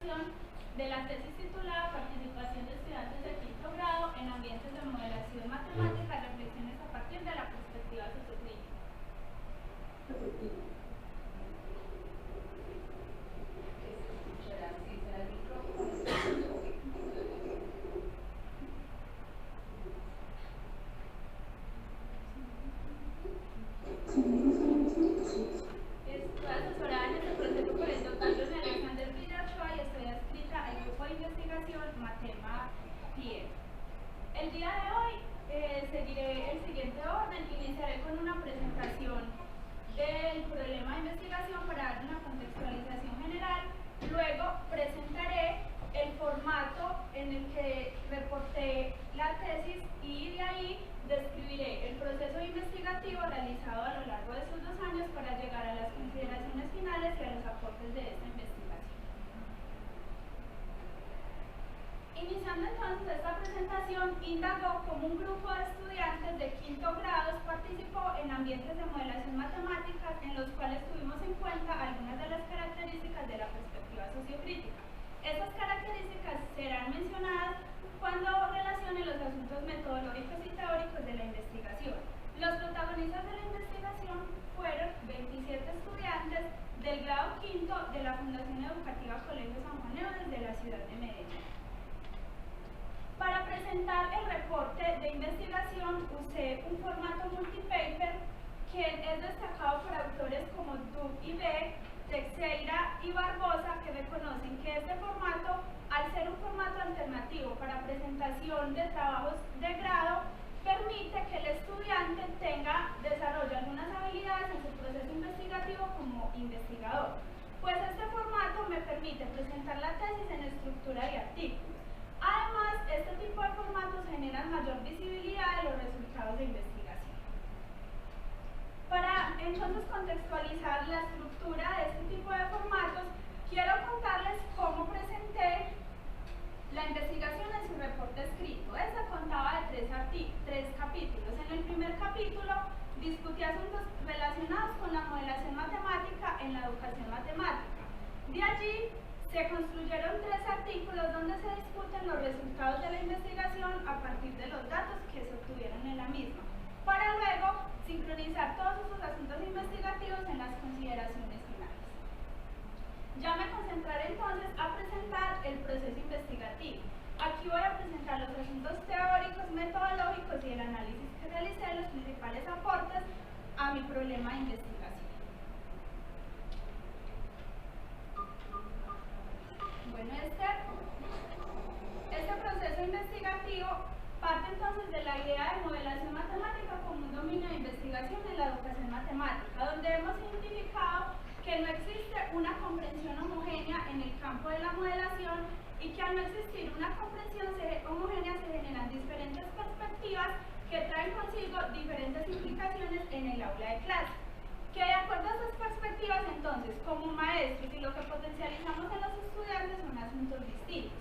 de la tesis titulada Participación de estudiantes de quinto grado en ambientes de modelación matemática, reflexiones a partir de la perspectiva sociocrítica. Estoy asesorada en este proceso por el doctor José Alexander Villachoa y estoy adscrita al grupo de investigación Matema PIE. El día de hoy seguiré el siguiente orden. Iniciaré con una presentación del problema de investigación para dar una contextualización general. Luego presentaré el formato en el que reporté la tesis y de ahí describiré el proceso investigativo realizado a lo largo de estos 2 años para llegar a las consideraciones finales y a los aportes de esta investigación. Iniciando entonces esta presentación, indagó cómo un grupo de estudiantes de quinto grado participó en ambientes de modelación matemáticas en los cuales tuvimos en cuenta algunas de las características de la perspectiva sociocrítica. Estas características serán mencionadas cuando relacione los asuntos metodológicos y teóricos de la investigación. Los protagonistas de la investigación fueron 27 estudiantes del grado quinto de la Fundación Educativa Colegio San Juan Eudes de la ciudad de Medellín. Para presentar el reporte de investigación usé un formato multipaper que es destacado por autores como Duke y Beck, Teixeira y Barbosa, que reconocen que este formato, al ser un formato alternativo para presentación de trabajos de grado, permite que el estudiante desarrolle algunas habilidades en su proceso investigativo como investigador. Pues este formato me permite presentar la tesis en estructura y artículos. Además, este tipo de formatos generan mayor visibilidad de los resultados de investigación. Para entonces contextualizar la estructura de este tipo de formatos, quiero contarles cómo presenté la investigación en su reporte escrito. Este contaba de 3 capítulos. En el primer capítulo discutí asuntos relacionados con la modelación matemática en la educación matemática. De allí se construyeron 3 artículos donde se discuten los resultados de la investigación a partir de los datos que se obtuvieron en la misma, para luego sincronizar todos esos asuntos investigativos en las consideraciones finales. Ya me concentraré entonces a presentar el proceso investigativo. Aquí voy a presentar los asuntos teóricos, metodológicos y el análisis que realicé, los principales aportes a mi problema de investigación. Bueno, este proceso investigativo parte entonces de la idea de modelación matemática como un dominio de investigación en la educación matemática, donde hemos identificado que no existe una comprensión homogénea en el campo de la modelación y que al no existir una comprensión homogénea se generan diferentes perspectivas que traen consigo diferentes implicaciones en el aula de clase. Que de acuerdo a estas perspectivas, entonces, como maestros y lo que potencializamos en los estudiantes son asuntos distintos.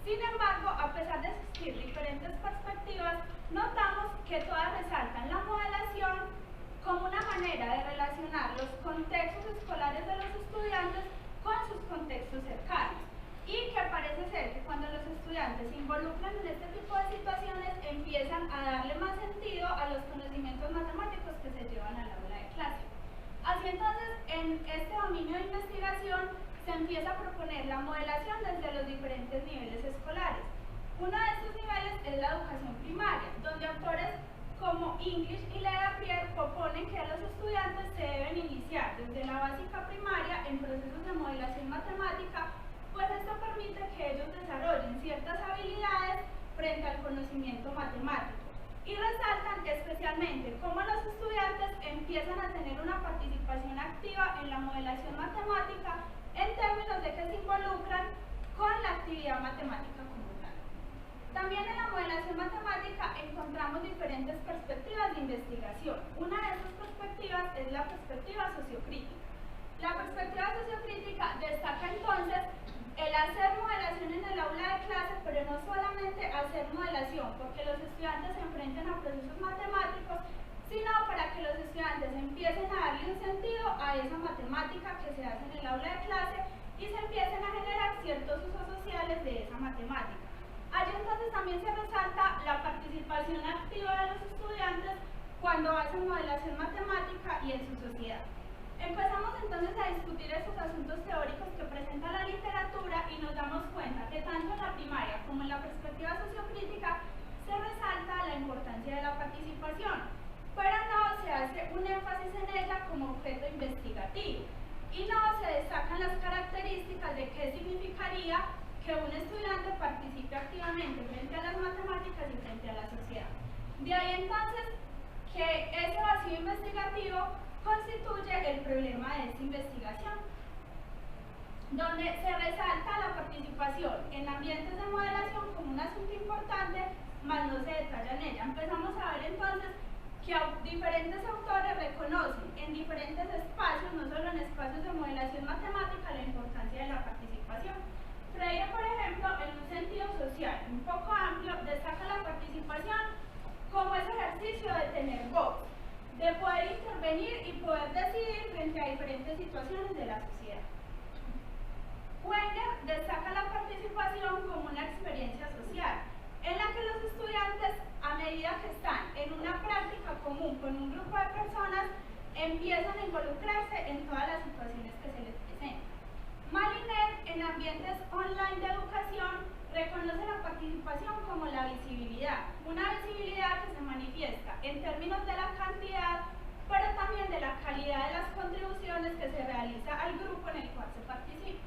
Sin embargo, a pesar de existir diferentes perspectivas, notamos que todas resaltan la modelación como una manera de relacionar los contextos escolares de los estudiantes con sus contextos cercanos. Y que parece ser que cuando los estudiantes se involucran en este tipo de situaciones, empiezan a darle más sentido a los conocimientos matemáticos que se llevan al aula de clase. Así entonces, en este dominio de investigación se empieza a proponer la modelación desde los diferentes niveles escolares. Uno de estos niveles es la educación primaria, donde autores como English y Leda Prier proponen que los estudiantes se deben iniciar desde la básica primaria en procesos de modelación matemática, pues esto permite que ellos desarrollen ciertas habilidades frente al conocimiento matemático. Y resaltan especialmente cómo los estudiantes empiezan a tener una participación activa en la modelación matemática en términos de que se involucran con la actividad matemática como tal. También en la modelación matemática encontramos diferentes perspectivas de investigación. Una de esas perspectivas es la perspectiva sociocrítica. La perspectiva sociocrítica destaca entonces el hacer modelación en el aula de clase, pero no solamente hacer modelación, porque los estudiantes se enfrenten a procesos matemáticos, sino para que los estudiantes empiecen a darle un sentido a esa matemática que se hace en el aula de clase y se empiecen a generar ciertos usos sociales de esa matemática. Allí entonces también se resalta la participación activa de los estudiantes cuando hacen modelación matemática y en su sociedad. Empezamos entonces a discutir esos asuntos teóricos que presenta la literatura y nos damos cuenta que tanto en la primaria como en la perspectiva sociocrítica se resalta la importancia de la participación, pero no se hace un énfasis en ella como objeto investigativo y no se destacan las características de qué significaría que un estudiante participe activamente frente a las matemáticas y frente a la sociedad. De ahí entonces que ese vacío investigativo constituye el problema de esta investigación, donde se resalta la participación en ambientes de modelación como un asunto importante, mas no se detalla en ella. Empezamos a ver entonces que diferentes autores reconocen en diferentes espacios, no solo en espacios de modelación matemática, la importancia de la participación. Freire, por ejemplo, en un sentido social un poco amplio, destaca la participación como ese ejercicio de tener voz, de poder intervenir y poder decidir frente a diferentes situaciones de la sociedad. Wenger destaca la participación como una experiencia social, en la que los estudiantes, a medida que están en una práctica común con un grupo de personas, empiezan a involucrarse en todas las situaciones que se les presentan. Malinet, en ambientes online de educación, reconoce la participación como la visibilidad, una visibilidad que se manifiesta en términos de la cantidad, pero también de la calidad de las contribuciones que se realiza al grupo en el cual se participa.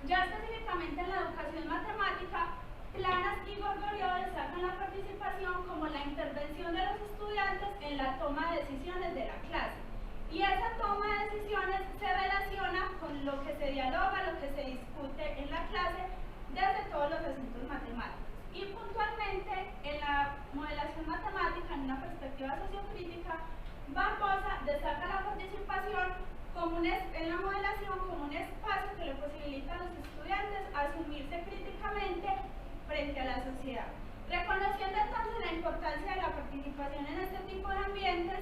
Ya específicamente en la educación matemática, Planas y Gorgorió destacan la participación como la intervención de los estudiantes en la toma de decisiones de la clase. Y esa toma de decisiones se relaciona con lo que se dialoga, lo que se discute en la clase desde todos los asuntos matemáticos. Y puntualmente en la modelación matemática, en una perspectiva sociocrítica, Barbosa destaca la participación en la modelación como un espacio que le posibilita a los estudiantes asumirse críticamente frente a la sociedad. Reconociendo entonces la importancia de la participación en este tipo de ambientes,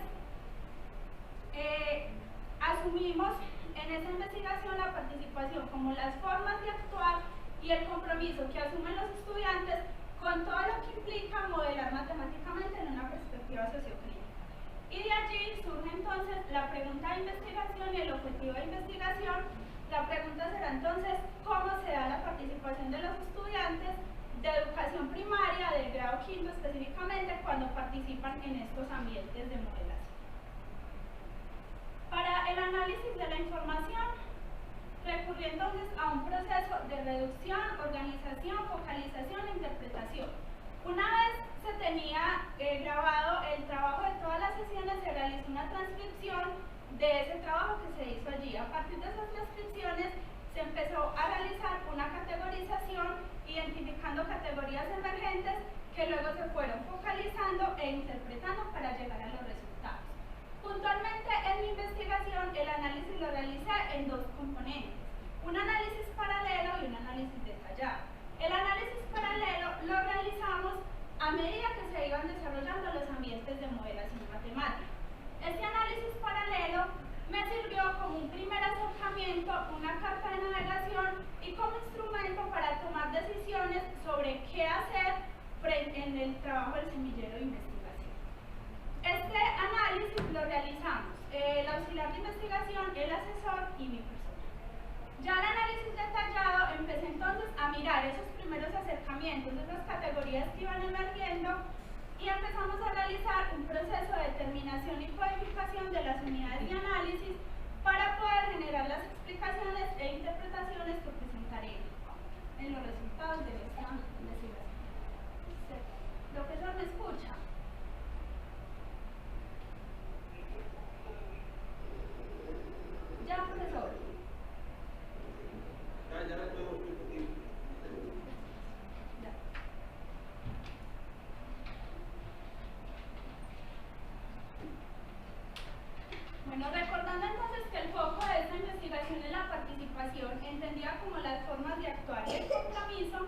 asumimos en esa investigación la participación como las formas de actuar y el compromiso que asumen los estudiantes con todo lo que implica modelar matemáticamente en una perspectiva sociocrítica. Y de allí surge entonces la pregunta de investigación y el objetivo de investigación. La pregunta será entonces cómo se da la participación de los estudiantes de educación primaria, del grado quinto específicamente, cuando participan en estos ambientes de modelación. Para el análisis de la información, recurrí entonces a un proceso de reducción, organización, focalización e interpretación. Una vez se tenía grabado el trabajo de todas las sesiones, se realizó una transcripción de ese trabajo que se hizo allí. A partir de esas transcripciones se empezó a realizar una categorización, identificando categorías emergentes que luego se fueron focalizando e interpretando para llegar a los resultados. Puntualmente en mi investigación el análisis lo realicé en dos componentes, un análisis paralelo y un análisis detallado. El análisis paralelo lo realizamos a medida que se iban desarrollando los ambientes de modelación matemática. Este análisis paralelo me sirvió como un primer acercamiento, una carta de navegación y como instrumento para tomar decisiones sobre qué hacer en el trabajo del semillero de investigación. Este análisis lo realizamos el auxiliar de investigación, el asesor y mi persona. Ya el análisis detallado, empecé entonces a mirar esos primeros acercamientos, esas categorías que iban emergiendo, y empezamos a realizar un proceso de determinación y codificación de las unidades de análisis para poder generar las explicaciones e interpretaciones que presentaré en los resultados de esta investigación. Profesor, ¿me escucha? Ya, profesor. Ya la puedo discutir. Bueno, recordando entonces que el foco de esta investigación es la participación, entendida como las formas de actuar y el compromiso,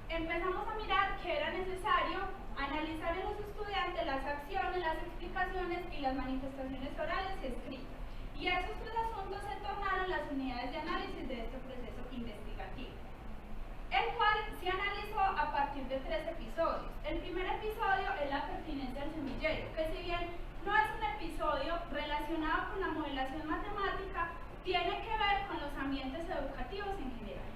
empezamos a mirar que era necesario analizar en los estudiantes las acciones, las explicaciones y las manifestaciones orales y escritas. Y esos tres asuntos se tornaron las unidades de análisis de este proceso investigativo, el cual se analizó a partir de 3 episodios. El primer episodio es la pertinencia del semillero, que si bien no es un episodio relacionado con la modelación matemática, tiene que ver con los ambientes educativos en general.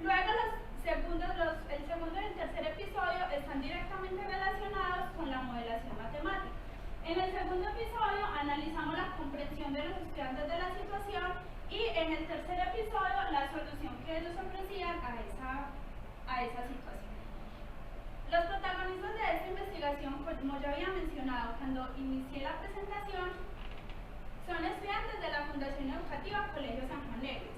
Luego el segundo y el tercer episodio están directamente relacionados con la modelación matemática. En el segundo episodio analizamos la comprensión de los estudiantes de la situación y en el tercer episodio la solución que ellos ofrecían a esa situación. Los protagonistas de esta investigación, como ya había mencionado cuando inicié la presentación, son estudiantes de la Fundación Educativa Colegio San Juan Negros.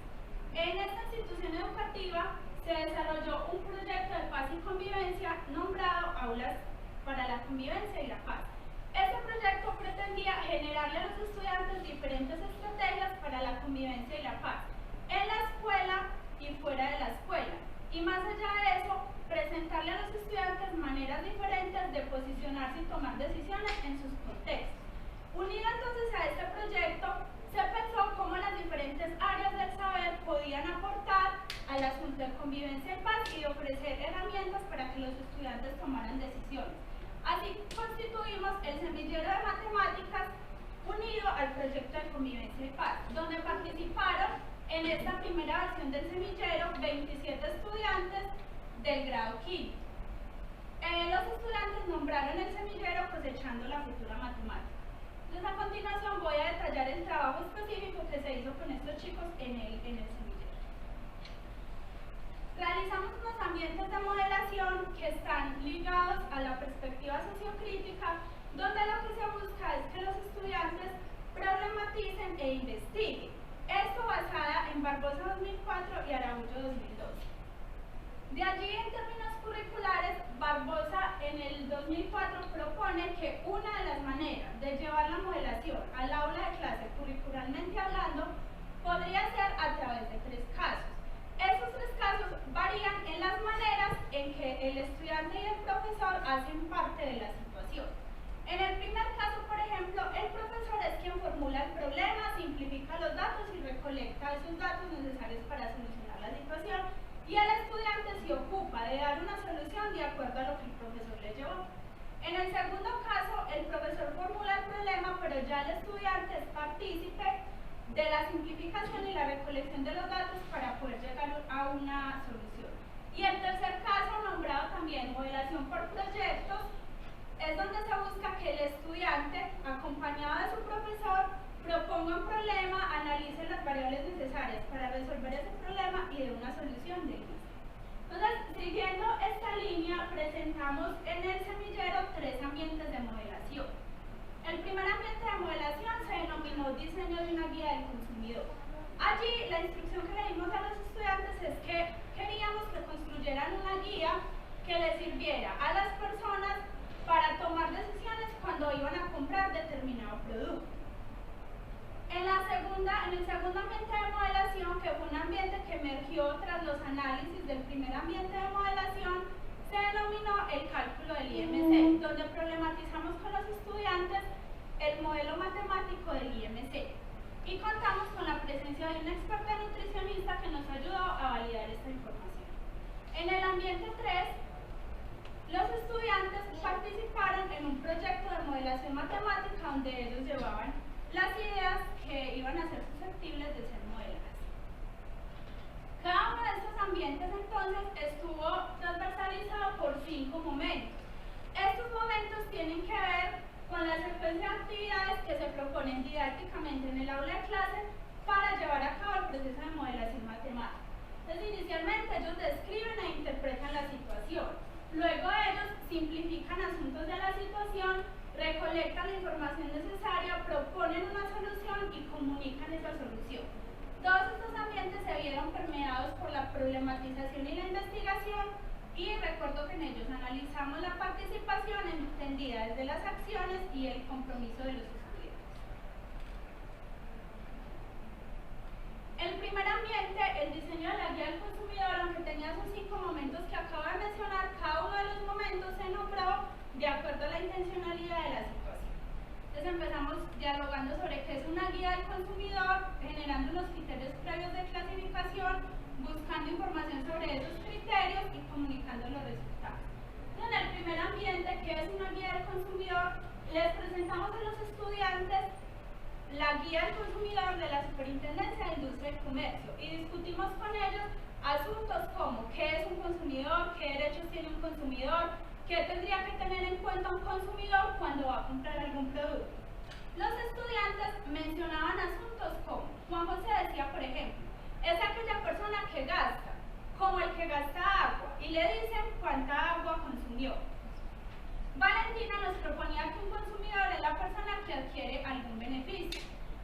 En esta institución educativa se desarrolló un proyecto de paz y convivencia nombrado Aulas para la Convivencia y la Paz. Este proyecto pretendía generarle a los estudiantes diferentes estrategias para la convivencia y la paz, en la escuela y fuera de la escuela. Y más allá de eso, presentarle a los estudiantes maneras diferentes de posicionarse y tomar decisiones en sus contextos. Unido entonces a este proyecto, se pensó cómo las diferentes áreas del saber podían aportar al asunto de convivencia y paz y ofrecer herramientas para que los estudiantes tomaran decisiones. Así constituimos el semillero de matemáticas unido al proyecto de convivencia y paz, donde participaron en esta primera versión del semillero 27 estudiantes del grado quinto. Los estudiantes nombraron el semillero cosechando la futura matemática. Entonces, a continuación voy a detallar el trabajo específico que se hizo con estos chicos en el semillero. Realizamos unos ambientes de modelación que están ligados a la perspectiva sociocrítica, donde lo que se busca es que los estudiantes problematicen e investiguen. Esto basada en Barbosa 2004 y Araujo 2012. De allí, en términos curriculares, Barbosa en el 2004 propone que una de las maneras de llevar la modelación al aula de clase curricularmente hablando podría ser a través de 3 casos. Estos 3 casos varían en las maneras en que el estudiante y el profesor hacen parte de la situación. En el primer caso, por ejemplo, el profesor es quien formula el problema, simplifica los datos y recolecta esos datos necesarios para solucionar la situación, y el estudiante se ocupa de dar una solución de acuerdo a lo que el profesor le llevó. En el segundo caso, el profesor formula el problema, pero ya el estudiante es partícipe de la simplificación y la recolección de los datos para poder llegar a una solución. Y el tercer caso, nombrado también modelación por proyectos, es donde se busca que el estudiante, acompañado de su profesor, proponga un problema, analice las variables necesarias para resolver ese problema y dé una solución de ello. Entonces, siguiendo esta línea, presentamos en el semillero 3 ambientes de modelación. El primer ambiente de modelación se denominó diseño de una guía del consumidor. Allí, la instrucción que le dimos a los estudiantes es que queríamos que construyeran una guía que les sirviera a las personas para tomar decisiones cuando iban a comprar determinado producto. En el segundo ambiente de modelación, que fue un ambiente que emergió tras los análisis del primer ambiente de modelación, se denominó el cálculo del IMC, donde problematizamos con los estudiantes el modelo matemático del IMC y contamos con la presencia de una experta nutricionista que nos ayudó a validar esta información. En el ambiente 3, los estudiantes participaron en un proyecto de modelación matemática donde ellos llevaban las ideas que iban a ser susceptibles de ser modeladas. Cada uno de estos ambientes entonces estuvo transversalizado por 5 momentos. Estos momentos tienen que ver con la secuencia de actividades que se proponen didácticamente en el aula de clase para llevar a cabo el proceso de modelación matemática. Entonces, inicialmente ellos describen e interpretan la situación. Luego ellos simplifican asuntos de la situación, recolectan la información necesaria, proponen una solución y comunican esa solución. Todos estos ambientes se vieron permeados por la problematización y la investigación, y recuerdo que en ellos analizamos la participación entendida desde las acciones y el compromiso de los estudiantes. El primer ambiente, el diseño de la guía del consumidor, aunque tenía esos 5 momentos que acabo de mencionar, cada uno de los momentos se nombró de acuerdo a la intencionalidad de la situación. Entonces empezamos dialogando sobre qué es una guía del consumidor, generando unos criterios previos de clasificación, buscando información sobre esos criterios y comunicando los resultados. En el primer ambiente, que es una guía del consumidor, les presentamos a los estudiantes la guía del consumidor de la Superintendencia de Industria y Comercio y discutimos con ellos asuntos como qué es un consumidor, qué derechos tiene un consumidor, qué tendría que tener en cuenta un consumidor cuando va a comprar algún producto. Los estudiantes mencionaban asuntos como, Juan José decía, por ejemplo, es aquella persona que gasta, como el que gasta agua, y le dicen cuánta agua consumió. Valentina nos proponía que un consumidor es la persona que adquiere algún beneficio.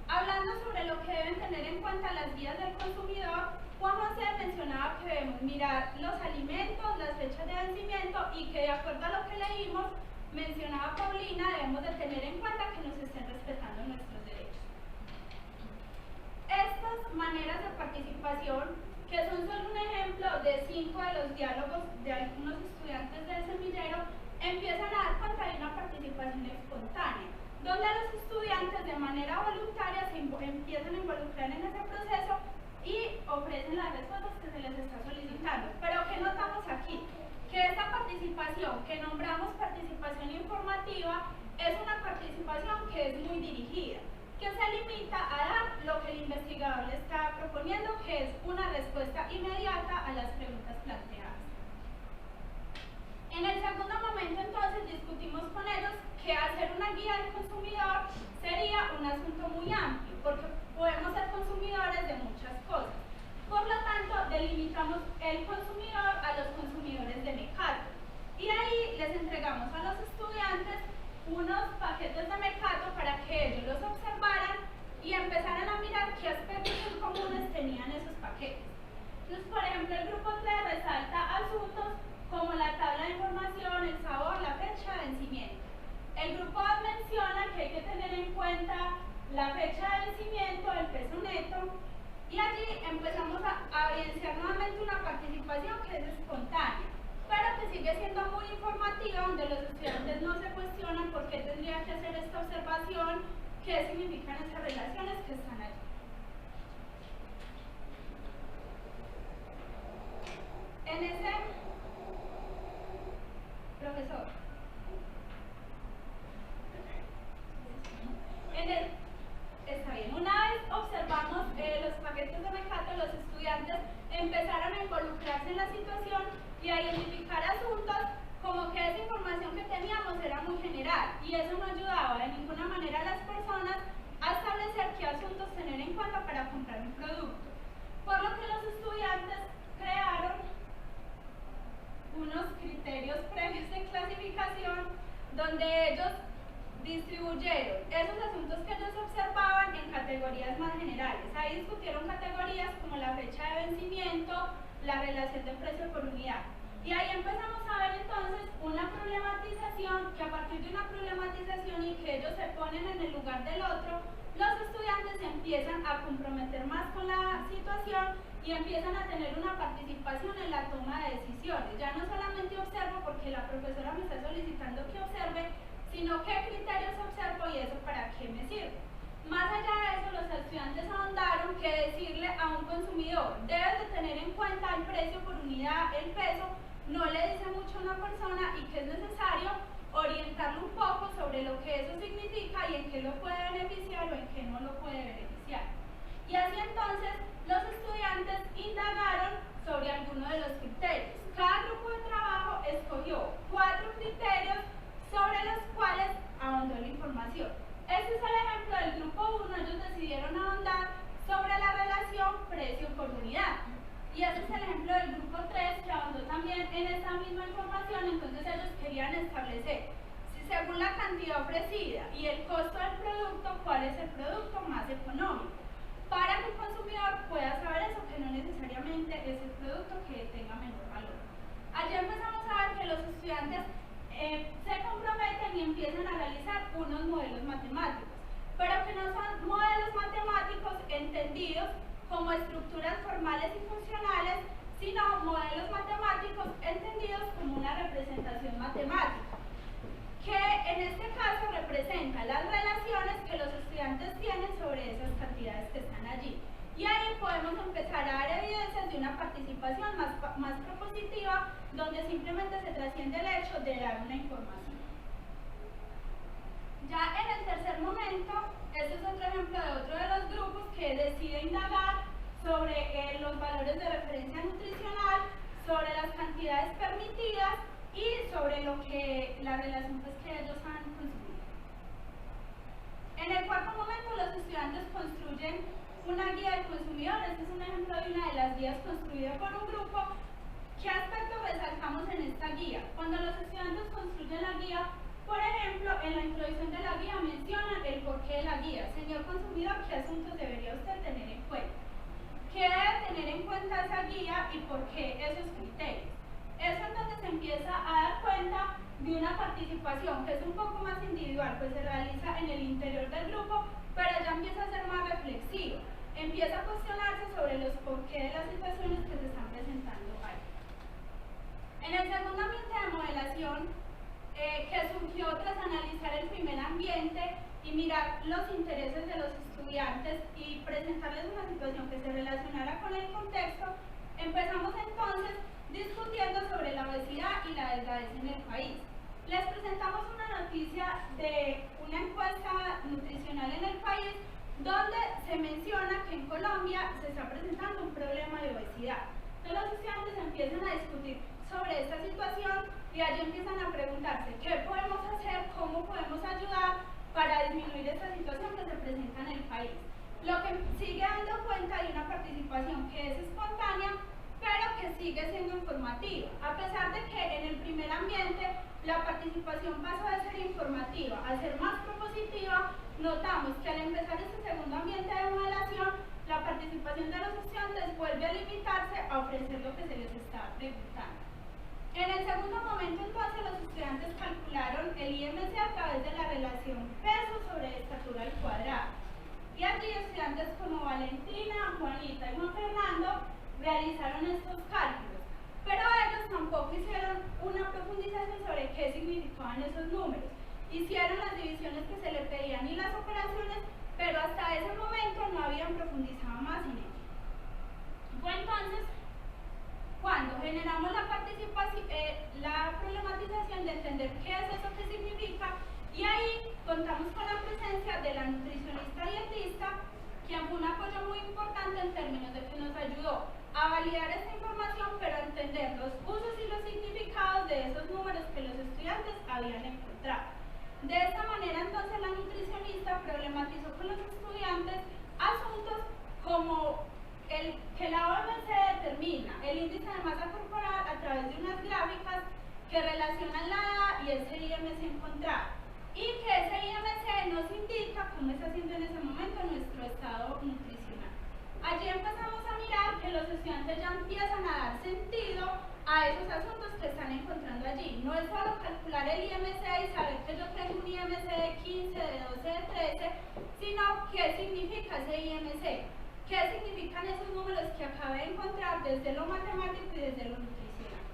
Hablando sobre lo que deben tener en cuenta las guías del consumidor, Juan José mencionaba que debemos mirar los alimentos, las fechas de vencimiento y que de acuerdo a lo que leímos, mencionaba Paulina, debemos de tener en cuenta que nos estén respetando nuestros derechos. Estas maneras de participación, que son solo un ejemplo de 5 de los diálogos de algunos estudiantes del semillero, empiezan a dar cuenta de una participación espontánea, donde los estudiantes de manera voluntaria se empiezan a involucrar en ese proceso y ofrecen las respuestas que se les está solicitando. Pero ¿qué notamos aquí? Que esta participación, que nombramos participación informativa, es una participación que es muy dirigida, que se limita a dar lo que el investigador le está proponiendo, que es una respuesta inmediata a las preguntas planteadas. En el segundo momento, entonces, discutimos con ellos que hacer una guía del consumidor sería un asunto muy amplio, porque podemos ser consumidores de muchas cosas. Por lo tanto, delimitamos el consumidor a los consumidores de Mecato. Y ahí les entregamos a los estudiantes unos paquetes de Mecato para que ellos los observaran y empezaran a mirar qué aspectos en comunes tenían esos paquetes. Entonces, por ejemplo, el grupo 3 resalta asuntos como la tabla de información, el sabor, la fecha de vencimiento. El grupo 2 menciona que hay que tener en cuenta la fecha de vencimiento, el peso neto, y allí empezamos a evidenciar nuevamente una participación que es espontánea, pero que sigue siendo muy informativa, donde los estudiantes no se cuestionan por qué tendría que hacer esta observación, qué significan esas relaciones que están allí. En ese profesor, está bien, una vez observamos los paquetes de Mecato, los estudiantes empezaron a involucrarse en la situación y a identificar asuntos como que esa información que teníamos era muy general y eso no ayudaba de ninguna manera a las personas a establecer qué asuntos tener en cuenta para comprar un producto. Por lo que los estudiantes crearon unos criterios previos de clasificación donde ellos distribuyeron esos asuntos que ellos observaban en categorías más generales. Ahí discutieron categorías como la fecha de vencimiento, la relación de precio por unidad. Y ahí empezamos a ver entonces una problematización, que a partir de una problematización y que ellos se ponen en el lugar del otro, los estudiantes se empiezan a comprometer más con la situación y empiezan a tener una participación en la toma de decisiones. Ya no solamente observo porque la profesora me está solicitando que observe, sino qué criterios observo y eso para qué me sirve. Más allá de eso, los estudiantes ahondaron que decirle a un consumidor, debes de tener en cuenta el precio por unidad, el peso, no le dice mucho a una persona y que es necesario orientarlo un poco sobre lo que eso significa y en qué lo puede beneficiar o en qué no lo puede beneficiar. Y así entonces, los estudiantes indagaron sobre algunos de los criterios. Cada grupo de trabajo escogió 4 criterios sobre los cuales ahondó la información. Este es el ejemplo del grupo 1, ellos decidieron ahondar sobre la relación precio por unidad. Y este es el ejemplo del grupo 3, que ahondó también en esta misma información, entonces ellos querían establecer, si según la cantidad ofrecida y el costo del producto, cuál es el producto más económico, para que el consumidor pueda saber eso, que no necesariamente es el producto que tenga menor valor. Allí empezamos a ver que los estudiantes se comprometen y empiezan a realizar unos modelos matemáticos, pero que no son modelos matemáticos entendidos como estructuras formales y funcionales, sino modelos matemáticos entendidos como una representación matemática, que en este caso representa las relaciones Y ahí podemos empezar a dar evidencias de una participación más propositiva, donde simplemente se trasciende el hecho de dar una información. Ya en el tercer momento, este es otro ejemplo de otro de los grupos que decide indagar sobre los valores de referencia nutricional, sobre las cantidades permitidas y sobre la relación pues, que ellos han consumido. En el cuarto momento, los estudiantes construyen una guía del consumidor. Este es un ejemplo de una de las guías construida por un grupo. ¿Qué aspectos resaltamos en esta guía? Cuando los estudiantes construyen la guía, por ejemplo, en la introducción de la guía mencionan el porqué de la guía. Señor consumidor, ¿qué asuntos debería usted tener en cuenta? ¿Qué debe tener en cuenta esa guía y por qué esos criterios? Eso entonces se empieza a dar cuenta de una participación que es un poco más individual, pues se realiza en el interior del grupo, pero ya empieza a ser más reflexivo. Empieza a cuestionarse sobre los porqué de las situaciones que se están presentando ahí. En el segundo ambiente de modelación, que surgió tras analizar el primer ambiente y mirar los intereses de los estudiantes y presentarles una situación que se relacionara con el contexto, empezamos entonces discutiendo sobre la obesidad y la delgadez en el país. Les presentamos una noticia de una encuesta nutricional en el país donde se menciona que en Colombia se está presentando un problema de obesidad. Entonces los estudiantes empiezan a discutir sobre esta situación y allí empiezan a preguntarse qué podemos hacer, cómo podemos ayudar para disminuir esta situación que se presenta en el país. Lo que sigue dando cuenta de una participación que es espontánea, pero que sigue siendo informativa. A pesar de que en el primer ambiente la participación pasó de ser informativa a ser más propositiva, notamos que al empezar este segundo ambiente de modelación, la participación de los estudiantes vuelve a limitarse a ofrecer lo que se les está preguntando. En el segundo momento, entonces, los estudiantes calcularon el IMC a través de la relación peso sobre estatura al cuadrado. Y allí estudiantes como Valentina, Juanita y Juan Fernando realizaron estos cálculos. Pero ellos tampoco hicieron una profundización sobre qué significaban esos números. Hicieron las divisiones que se les pedían y las operaciones, pero hasta ese momento no habían profundizado más en ello. Fue entonces cuando generamos la problematización de entender qué es eso que significa, y ahí contamos con la presencia de la nutricionista dietista, quien fue un apoyo muy importante en términos de que nos ayudó a validar esta información, pero a entender los usos y los significados de esos números que los estudiantes habían encontrado. De esta manera, entonces, la nutricionista problematizó con los estudiantes asuntos como que la OMS determina el índice de masa corporal a través de unas gráficas que relacionan la edad y ese IMC encontrado, y que ese IMC nos indica cómo está siendo en ese momento nuestro estado nutricional. Allí empezamos a mirar que los estudiantes ya empiezan a dar sentido a esos asuntos que están encontrando allí. No es solo calcular el IMC y saber que yo tengo un IMC de 15, de 12, de 13, sino qué significa ese IMC. ¿Qué significan esos números que acabé de encontrar desde lo matemático y desde lo nutricional?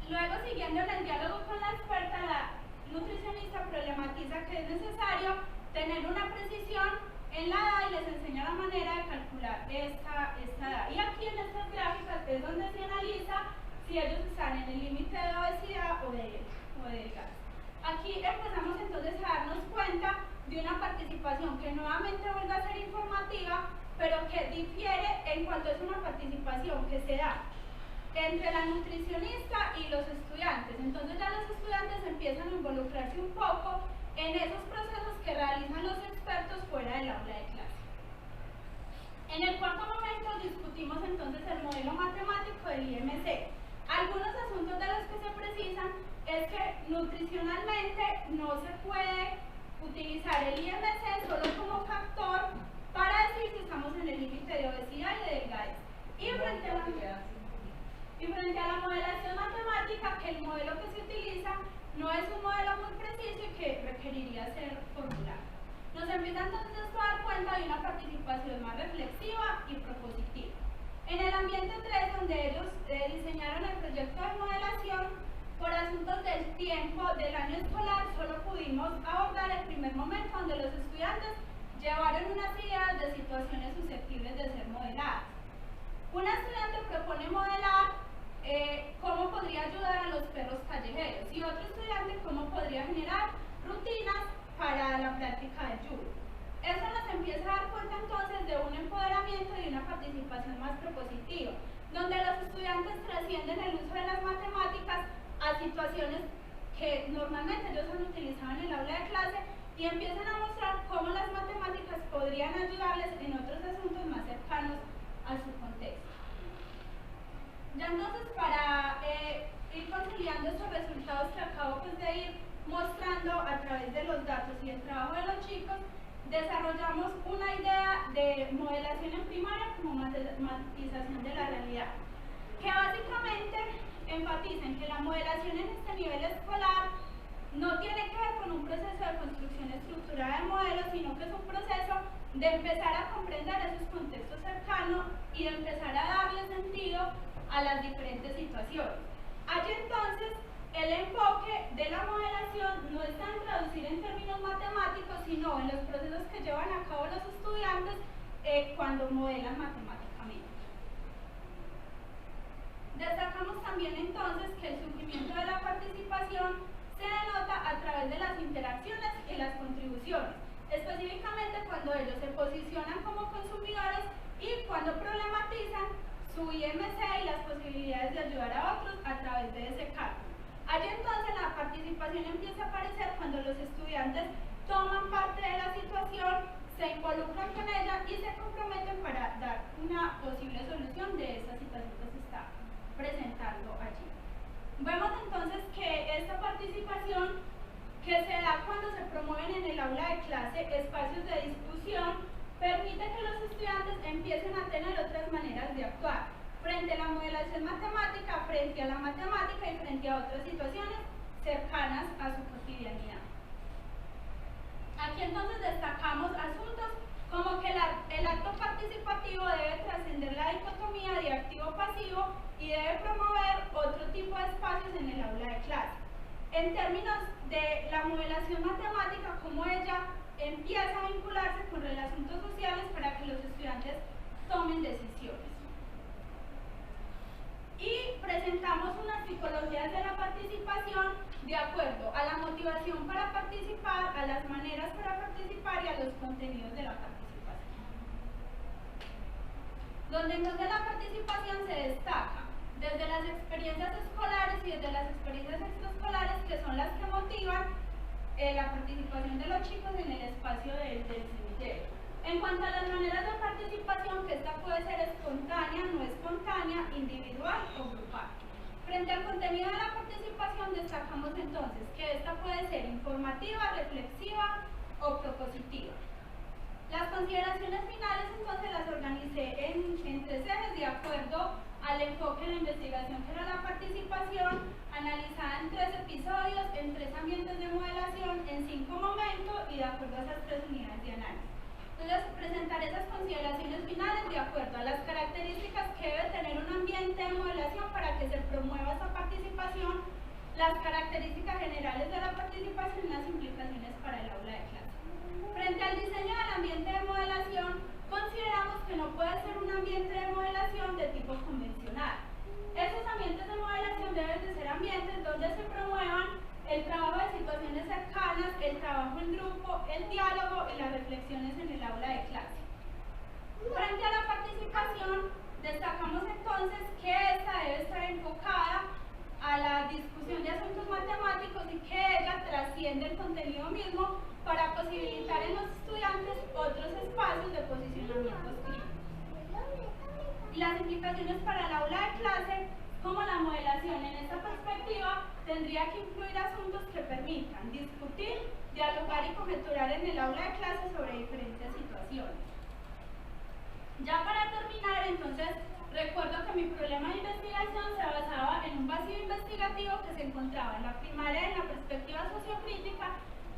Luego, siguiendo en el diálogo con la experta, la nutricionista problematiza que es necesario tener una precisión en la edad y les enseña la manera de calcular esta edad. Y aquí en estas gráficas es donde se analiza si ellos están en el límite de obesidad o de delgadez. Aquí empezamos entonces a darnos cuenta de una participación que nuevamente vuelve a ser informativa, pero que difiere en cuanto es una participación que se da entre la nutricionista y los estudiantes. Entonces ya los estudiantes empiezan a involucrarse un poco en esos procesos que realizan los expertos fuera del aula de clase. En el cuarto momento discutimos entonces el modelo matemático del IMC. Algunos asuntos de los que se precisan es que nutricionalmente no se puede utilizar el IMC solo como factor para decir si estamos en el límite de obesidad y de delgadez. Y frente a la modelación matemática, que el modelo que se utiliza no es un modelo muy preciso y que requeriría ser formulado. Nos empieza entonces a dar cuenta de una participación más reflexiva y propositiva. En el ambiente 3, donde ellos diseñaron el proyecto de modelación, por asuntos del tiempo del año escolar, solo pudimos abordar el primer momento donde los estudiantes llevaron unas ideas de situaciones susceptibles de ser modeladas. Una estudiante propone modelar cómo podría ayudar a los perros callejeros y otro estudiante cómo podría generar rutinas para la práctica del judo. Eso nos empieza a dar cuenta entonces de un empoderamiento y una participación más propositiva, donde los estudiantes trascienden el uso de las matemáticas a situaciones que normalmente ellos han utilizado en el aula de clase y empiezan a mostrar cómo las matemáticas podrían ayudarles en otros asuntos más cercanos a su contexto. Ya entonces, para ir conciliando estos resultados que acabo de ir mostrando a través de los datos y el trabajo de los chicos, desarrollamos una idea de modelación en primaria como matematización de la realidad, que básicamente enfatiza en que la modelación en este nivel escolar no tiene que ver con un proceso de construcción estructurada de modelos, sino que es un proceso de empezar a comprender esos contextos cercanos y de empezar a darle sentido a las diferentes situaciones. Allí entonces, el enfoque de la modelación no está en traducir en términos matemáticos, sino en los procesos que llevan a cabo los estudiantes cuando modelan matemáticamente. Destacamos también entonces que el surgimiento de la participación se denota a través de las interacciones y las contribuciones, específicamente cuando ellos se posicionan como consumidores y cuando problematizan su IMC y las posibilidades de ayudar a otros a través de ese cálculo. Allí entonces la participación empieza a aparecer cuando los estudiantes toman parte de la situación, se involucran con ella y se comprometen para dar una posible solución de esa situación que se está presentando allí. Vemos entonces que esta participación que se da cuando se promueven en el aula de clase espacios de discusión permite que los estudiantes empiecen a tener otras maneras de actuar frente a la modelación matemática, frente a la matemática y frente a otras situaciones cercanas a su cotidianidad. Aquí entonces destacamos asuntos como que el acto participativo debe trascender la dicotomía de activo-pasivo y debe promover otro tipo de espacios en el aula de clase. En términos de la modelación matemática, como ella empieza a vincularse con los asuntos sociales para que los estudiantes tomen decisiones. Y presentamos unas psicologías de la participación de acuerdo a la motivación para participar, a las maneras para participar y a los contenidos de la participación. Donde entonces la participación se destaca desde las experiencias escolares y desde las experiencias extraescolares, que son las que motivan la participación de los chicos en el espacio del semillero. En cuanto a las maneras de participación, que esta puede ser espontánea, no espontánea, individual o grupal. Frente al contenido de la participación, destacamos entonces que esta puede ser informativa, reflexiva o propositiva. Las consideraciones finales entonces las organicé en 3 ejes de acuerdo al enfoque de la investigación que era la participación, analizada en 3 episodios, en 3 ambientes de modelación, en 5 momentos y de acuerdo a esas 3 unidades de análisis. Entonces, presentaré esas consideraciones finales de acuerdo a las características que debe tener un ambiente de modelación para que se promueva esa participación, las características generales de la participación y las implicaciones para el aula de clase. Frente al diseño del ambiente de modelación, consideramos que no puede ser un ambiente de modelación de tipo convencional. Esos ambientes de modelación deben de ser ambientes donde se promuevan el trabajo de situaciones cercanas, el trabajo en grupo, el diálogo y las reflexiones en el aula de clase. Frente a la participación, destacamos entonces que esta debe estar enfocada a la discusión de asuntos matemáticos y que ella trasciende el contenido mismo para posibilitar en los estudiantes otros espacios de posicionamientos críticos. Y las implicaciones para el aula de clase, como la modelación en esta perspectiva, tendría que incluir asuntos que permitan discutir, dialogar y conjeturar en el aula de clase sobre diferentes situaciones. Ya para terminar, entonces, recuerdo que mi problema de investigación se basaba en un vacío investigativo que se encontraba en la primaria en la perspectiva sociocrítica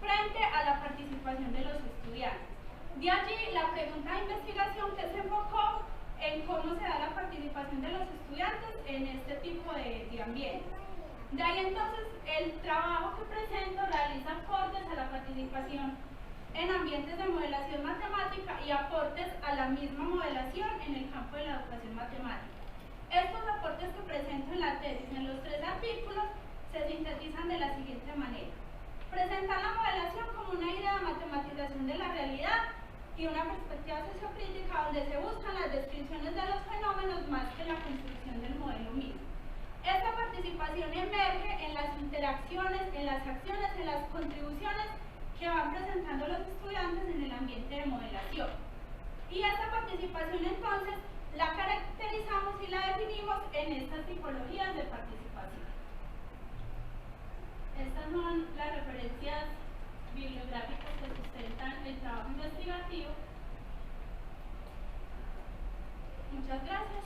frente a la participación de los estudiantes. De allí la pregunta de investigación que se enfocó en cómo se da la participación de los estudiantes en este tipo de ambientes. De ahí entonces el trabajo que presento realiza aportes a la participación en ambientes de modelación matemática matemática y aportes a la misma modelación en el campo de la educación matemática. Estos aportes que presento en la tesis en los 3 artículos se sintetizan de la siguiente manera. Presentar la modelación como una idea de matematización de la realidad y una perspectiva sociocrítica donde se buscan las descripciones de los fenómenos más que la construcción del modelo mismo. Esta participación emerge en las interacciones, en las acciones, en las contribuciones que van presentando los estudiantes en el ambiente de modelación. Y esta participación entonces la caracterizamos y la definimos en estas tipologías de participación. Estas son las referencias bibliográficas que sustentan el trabajo investigativo. Muchas gracias.